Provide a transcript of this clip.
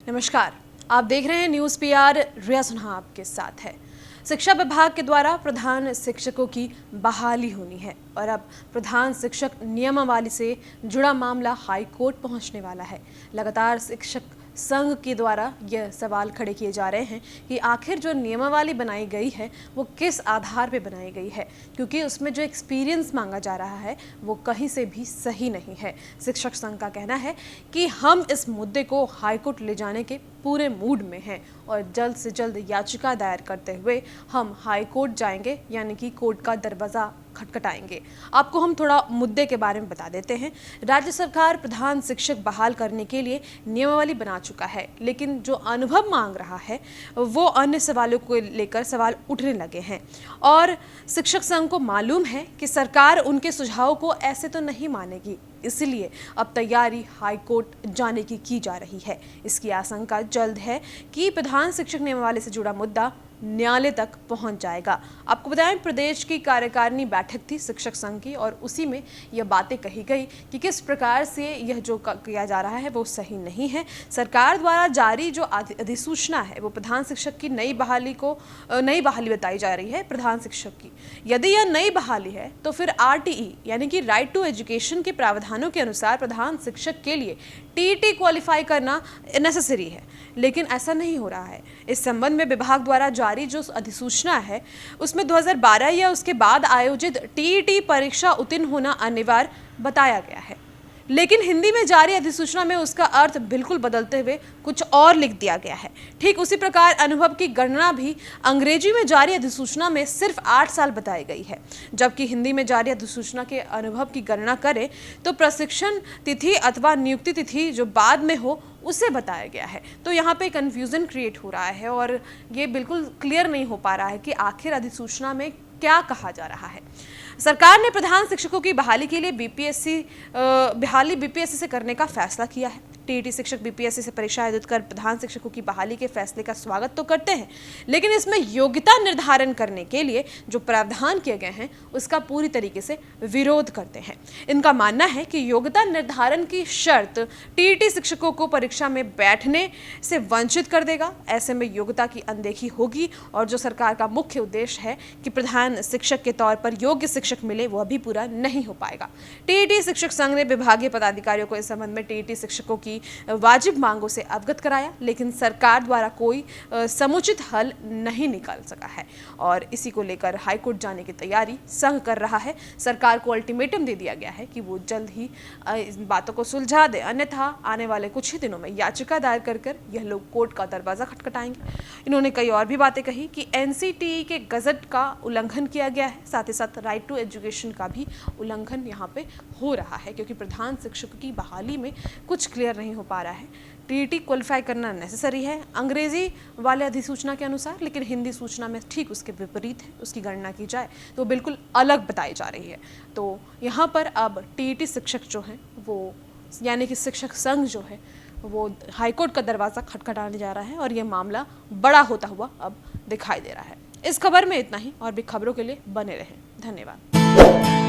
नमस्कार, आप देख रहे हैं न्यूज़ पीआर। रिया सुनहा आपके साथ है। शिक्षा विभाग के द्वारा प्रधान शिक्षकों की बहाली होनी है और अब प्रधान शिक्षक नियमावली से जुड़ा मामला हाई कोर्ट पहुंचने वाला है। लगातार शिक्षक संघ के द्वारा यह सवाल खड़े किए जा रहे हैं कि आखिर जो नियमावली बनाई गई है वो किस आधार पर बनाई गई है, क्योंकि उसमें जो एक्सपीरियंस मांगा जा रहा है वो कहीं से भी सही नहीं है। शिक्षक संघ का कहना है कि हम इस मुद्दे को हाईकोर्ट ले जाने के पूरे मूड में हैं और जल्द से जल्द याचिका दायर करते हुए हम हाईकोर्ट जाएंगे, यानी कि कोर्ट का दरवाज़ा खटखटाएंगे। आपको हम थोड़ा मुद्दे के बारे में बता देते हैं। राज्य सरकार प्रधान शिक्षक बहाल करने के लिए नियमावली बना चुका है, लेकिन जो अनुभव मांग रहा है वो अन्य सवालों को लेकर सवाल उठने लगे हैं और शिक्षक संघ को मालूम है कि सरकार उनके सुझाव को ऐसे तो नहीं मानेगी, इसलिए अब तैयारी हाईकोर्ट जाने की जा रही है। इसकी आशंका जल्द है कि प्रधान शिक्षक नियमावली से जुड़ा मुद्दा न्यायालय तक पहुंच जाएगा। आपको बताएं, प्रदेश की कार्यकारिणी बैठक थी शिक्षक संघ की और उसी में यह बातें कही गई कि किस प्रकार से यह जो किया जा रहा है वो सही नहीं है। सरकार द्वारा जारी जो अधिसूचना है वो प्रधान शिक्षक की नई बहाली बताई जा रही है। प्रधान शिक्षक की यदि यह नई बहाली है तो फिर RTE यानी कि राइट टू एजुकेशन के प्रावधानों के अनुसार प्रधान शिक्षक के लिए TET क्वालिफाई करना नेसेसरी है, लेकिन ऐसा नहीं हो रहा है। इस संबंध में विभाग द्वारा जारी जो अधिसूचना है उसमें 2012 या उसके बाद आयोजित TET परीक्षा उत्तीर्ण होना अनिवार्य बताया गया है, लेकिन हिंदी में जारी अधिसूचना में उसका अर्थ बिल्कुल बदलते हुए कुछ और लिख दिया गया है। ठीक उसी प्रकार अनुभव की गणना भी अंग्रेजी में जारी अधिसूचना में सिर्फ 8 साल बताई गई है, जबकि हिंदी में जारी अधिसूचना के अनुभव की गणना करें तो प्रशिक्षण तिथि अथवा नियुक्ति तिथि जो बाद में हो उसे बताया गया है। तो यहाँ पे कंफ्यूजन क्रिएट हो रहा है और ये बिल्कुल क्लियर नहीं हो पा रहा है कि आखिर अधिसूचना में क्या कहा जा रहा है। सरकार ने प्रधान शिक्षकों की बहाली के लिए बीपीएससी से करने का फैसला किया है। TET शिक्षक BPSC से परीक्षा आयोजित कर प्रधान शिक्षकों की बहाली के फैसले का स्वागत तो करते हैं, लेकिन इसमें योग्यता निर्धारण करने के लिए जो प्रावधान किए गए हैं उसका पूरी तरीके से विरोध करते हैं। इनका मानना है कि योग्यता निर्धारण की शर्त TET शिक्षकों को परीक्षा में बैठने से वंचित कर देगा। ऐसे में योग्यता की अनदेखी होगी और जो सरकार का मुख्य उद्देश्य है कि प्रधान शिक्षक के तौर पर योग्य शिक्षक मिले वो अभी पूरा नहीं हो पाएगा। TET शिक्षक संघ ने विभागीय पदाधिकारियों को इस संबंध में TET शिक्षकों की वाजिब मांगों से अवगत कराया, लेकिन सरकार द्वारा कोई समुचित हल नहीं निकाल सका है और इसी को लेकर हाईकोर्ट जाने की तैयारी संघ कर रहा है। सरकार को अल्टीमेटम दे दिया गया है कि वो जल्द ही इन बातों को सुलझा दे, अन्यथा आने वाले कुछ ही दिनों में याचिका दायर कर यह लोग कोर्ट का दरवाजा खटखटाएंगे। इन्होंने कई और भी बातें कही कि NCTE के गजट का उल्लंघन किया गया है, साथ ही साथ राइट टू एजुकेशन का भी उल्लंघन यहाँ पे हो रहा है, क्योंकि प्रधान शिक्षक की बहाली में कुछ क्लियर नहीं हो पा रहा है। TET क्वालिफाई करना नेसेसरी है अंग्रेजी वाले अधिसूचना के अनुसार, लेकिन हिंदी सूचना में ठीक उसके विपरीत है। उसकी गणना की जाए तो बिल्कुल अलग बताई जा रही है। तो यहाँ पर अब TET शिक्षक जो हैं वो यानी कि शिक्षक संघ जो है वो हाईकोर्ट का दरवाज़ा खटखटाने जा रहा है और ये मामला बड़ा होता हुआ अब दिखाई दे रहा है। इस खबर में इतना ही, और भी खबरों के लिए बने रहें। धन्यवाद।